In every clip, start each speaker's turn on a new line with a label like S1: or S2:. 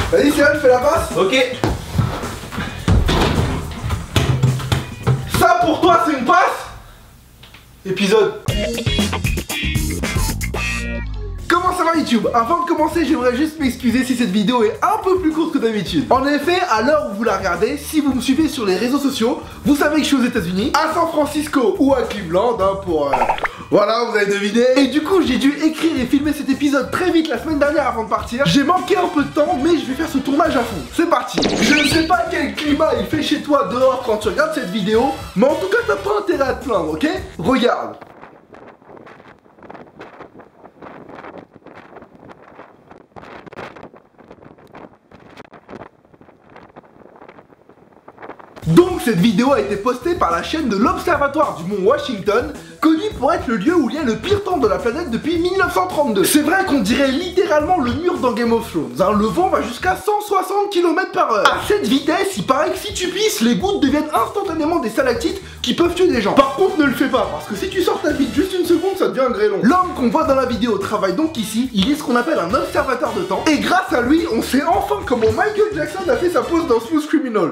S1: Vas-y, Cyril, fais la passe.
S2: Ok.
S1: Ça pour toi, c'est une passe. Épisode. Comment ça va YouTube? Avant de commencer, j'aimerais juste m'excuser si cette vidéo est un peu plus courte que d'habitude. En effet, à l'heure où vous la regardez, si vous me suivez sur les réseaux sociaux, vous savez que je suis aux États-Unis, à San Francisco ou à Cleveland, hein, pour... Voilà, vous avez deviné. Et du coup, j'ai dû écrire et filmer cet épisode très vite la semaine dernière avant de partir. J'ai manqué un peu de temps, mais je vais faire ce tournage à fond. C'est parti. Je ne sais pas quel climat il fait chez toi dehors quand tu regardes cette vidéo, mais en tout cas, t'as pas intérêt à te plaindre, ok? Regarde. Donc cette vidéo a été postée par la chaîne de l'Observatoire du Mont Washington, connu pour être le lieu où il y a le pire temps de la planète depuis 1932. C'est vrai qu'on dirait littéralement le mur dans Game of Thrones, hein. Le vent va jusqu'à 160 km/h. À cette vitesse, il paraît que si tu pisses, les gouttes deviennent instantanément des stalactites qui peuvent tuer des gens. Par contre, ne le fais pas, parce que si tu sors ta bite juste une seconde, ça devient un grêlon. L'homme qu'on voit dans la vidéo travaille donc ici, il est ce qu'on appelle un observateur de temps, et grâce à lui, on sait enfin comment Michael Jackson a fait sa pose dans Smooth Criminal.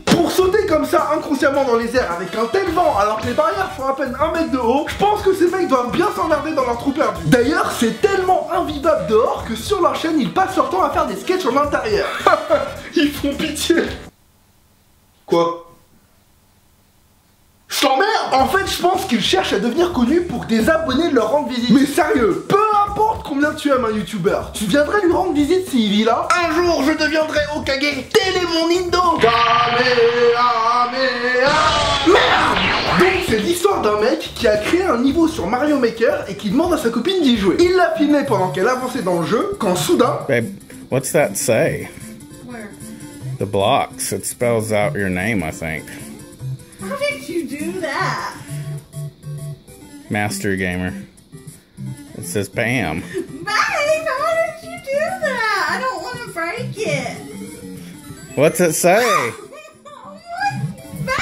S1: Pour sauter comme ça inconsciemment dans les airs avec un tel vent alors que les barrières font à peine 1 mètre de haut, je pense que ces mecs doivent bien s'emmerder dans leur trou perdu. D'ailleurs, c'est tellement invivable dehors que sur leur chaîne, ils passent leur temps à faire des sketchs en intérieur. Ils font pitié. Quoi? Je t'emmerde. En fait, je pense qu'ils cherchent à devenir connus pour que des abonnés leur rendent visite. Mais sérieux, peu importe combien tu aimes un youtubeur, tu viendrais lui rendre visite s'il vit là? Un jour, je deviendrai Hokage. Tel est mon Indo. Merde. Donc c'est l'histoire d'un mec qui a créé un niveau sur Mario Maker et qui demande à sa copine d'y jouer. Il l'a filmé pendant qu'elle avançait dans le jeu, quand soudain...
S3: Babe, what's that say?
S4: Where?
S3: The blocks. It spells out your name, I think.
S4: How did you do that?
S3: Master Gamer. It says Bam.
S4: Babe, how did you do that? I don't want to break it.
S3: What's it say?
S4: Babe!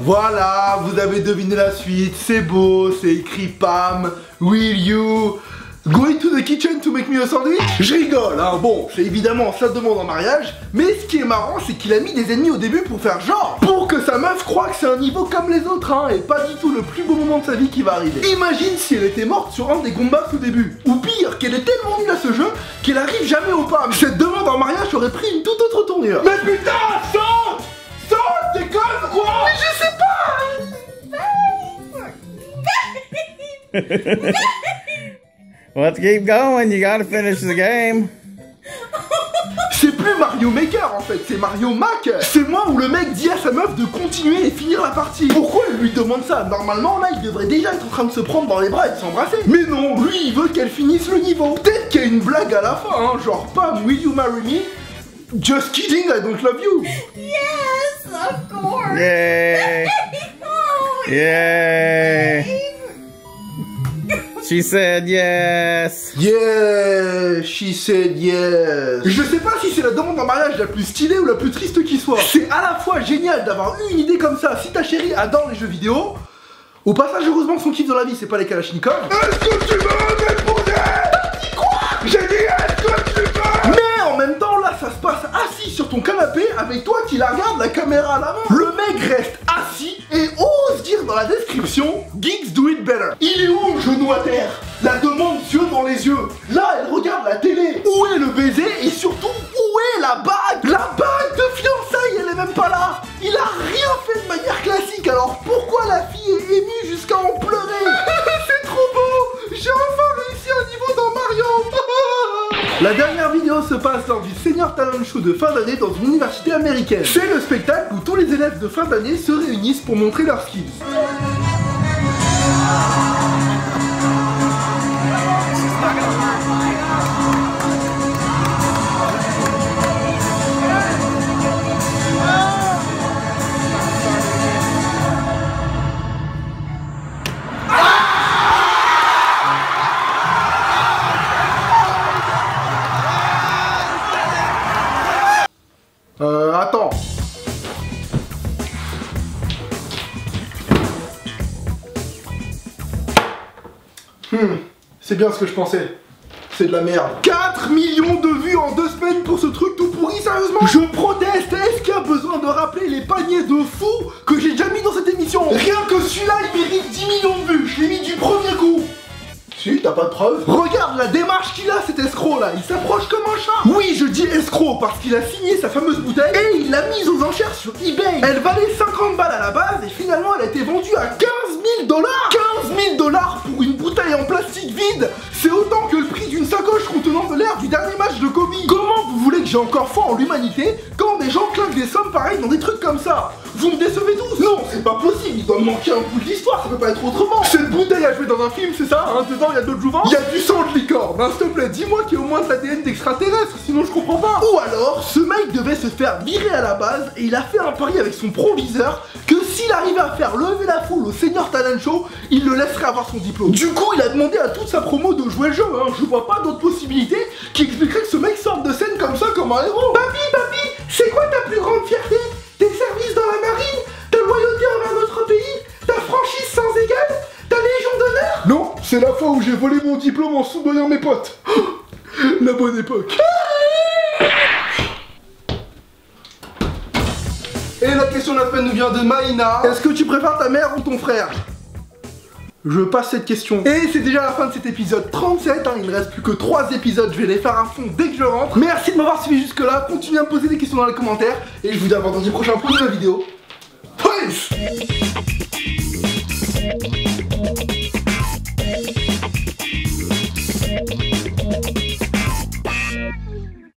S1: Voilà, vous avez deviné la suite, c'est beau, c'est écrit Pam, will you go into the kitchen to make me a sandwich? Je rigole, hein, bon, c'est évidemment sa demande en mariage, mais ce qui est marrant, c'est qu'il a mis des ennemis au début pour faire genre, pour que sa meuf croie que c'est un niveau comme les autres, hein, et pas du tout le plus beau moment de sa vie qui va arriver. Imagine si elle était morte sur un des combats au début, ou pire, qu'elle est tellement nulle à ce jeu, qu'elle arrive jamais au Pam. Cette demande en mariage aurait pris une toute autre tournure. Mais putain, saute! Saute, déconne quoi? Mais je sais pas.
S3: Let's keep going. You gotta finish the game.
S1: C'est plus Mario Maker en fait, c'est Mario Mac. C'est moi où le mec dit à sa meuf de continuer et finir la partie. Pourquoi elle lui demande ça? Normalement là il devrait déjà être en train de se prendre dans les bras et de s'embrasser. Mais non, lui il veut qu'elle finisse le niveau. Peut-être qu'il y a une blague à la fin, hein, genre Pam, will you marry me? Just kidding, I don't love you.
S4: Yes, of course.
S3: Yay!
S4: Oh,
S3: Yay! She said yes.
S1: Yeah, she said yes. Je sais pas si c'est la demande en mariage la plus stylée ou la plus triste qui soit. C'est à la fois génial d'avoir eu une idée comme ça si ta chérie adore les jeux vidéo. Au passage, heureusement que son kiff dans la vie c'est pas les Kalachnikov. Est-ce que tu veux m'épouser? T'as dit quoi? J'ai dit est-ce que tu veux? Mais en même temps là ça se passe assis sur ton canapé avec toi qui la regarde la caméra à la main. Le mec reste assis et ose dire dans la description Geeks do it better. Il est où le genou à terre? La demande yeux dans les yeux. Là elle regarde la télé. Où est le baiser et surtout où est la bague? La bague de fiançailles elle est même pas là. Il a rien fait de manière classique, alors pourquoi la fille est émue jusqu'à en pleurer? C'est trop beau. J'ai enfin réussi un niveau dans Mario. La dernière vidéo se passe lors du Senior Talent Show de fin d'année dans une université américaine. C'est le spectacle où tous les élèves de fin d'année se réunissent pour montrer leurs skills. Attends. C'est bien ce que je pensais. c'est de la merde. 4 millions de vues en 2 semaines pour ce truc tout pourri, sérieusement. Je proteste. Est-ce qu'il y a besoin de rappeler les paniers de fous que j'ai déjà mis dans cette émission? Rien que celui-là, il mérite 10 millions de vues. Je l'ai mis du premier coup. Si, t'as pas de preuve? Regarde la démarche qu'il a, cet escroc là, il s'approche comme un chat. Oui, je dis escroc parce qu'il a signé sa fameuse bouteille et il l'a mise aux enchères sur eBay. Elle valait 50 balles à la base et finalement elle a été vendue à 15 000 $. 15 000 $ pour une bouteille en plastique vide, c'est autant que le prix d'une sacoche contenant de l'air du dernier match de Kobe. Comment vous voulez que j'ai encore foi en l'humanité quand des gens claquent des sommes pareilles dans des trucs comme ça? Vous me décevez tous. Non, c'est pas possible, il doit me manquer un bout de l'histoire, ça peut pas être autrement. Cette bouteille a joué dans un film, c'est ça, hein? Dedans il y a d'autres jouvents. Il y a du sang de licorne, hein, s'il te plaît, dis-moi qu'il y a au moins de l'ADN d'extraterrestre, sinon je comprends pas. Ou alors, ce mec devait se faire virer à la base et il a fait un pari avec son proviseur que s'il arrivait à faire lever la foule au Senior Talent Show, il le laisserait avoir son diplôme. Du coup, il a demandé à toute sa promo de jouer le jeu, hein. Je vois pas d'autre possibilité qui expliquerait que ce mec sorte de scène comme ça, comme un héros. Papy, c'est quoi ta plus grande fierté? Tes services dans la marine? Ta loyauté envers notre pays? Ta franchise sans égale? Ta légion d'honneur? Non, c'est la fois où j'ai volé mon diplôme en soudoyant mes potes. La bonne époque. Et la question de la semaine nous vient de Maïna. Est-ce que tu préfères ta mère ou ton frère? Je passe cette question. Et c'est déjà la fin de cet épisode 37, hein. Il ne reste plus que 3 épisodes, je vais les faire à fond dès que je rentre. Merci de m'avoir suivi jusque là, continuez à me poser des questions dans les commentaires. Et je vous dis à vendredi prochain pour une nouvelle vidéo. Peace.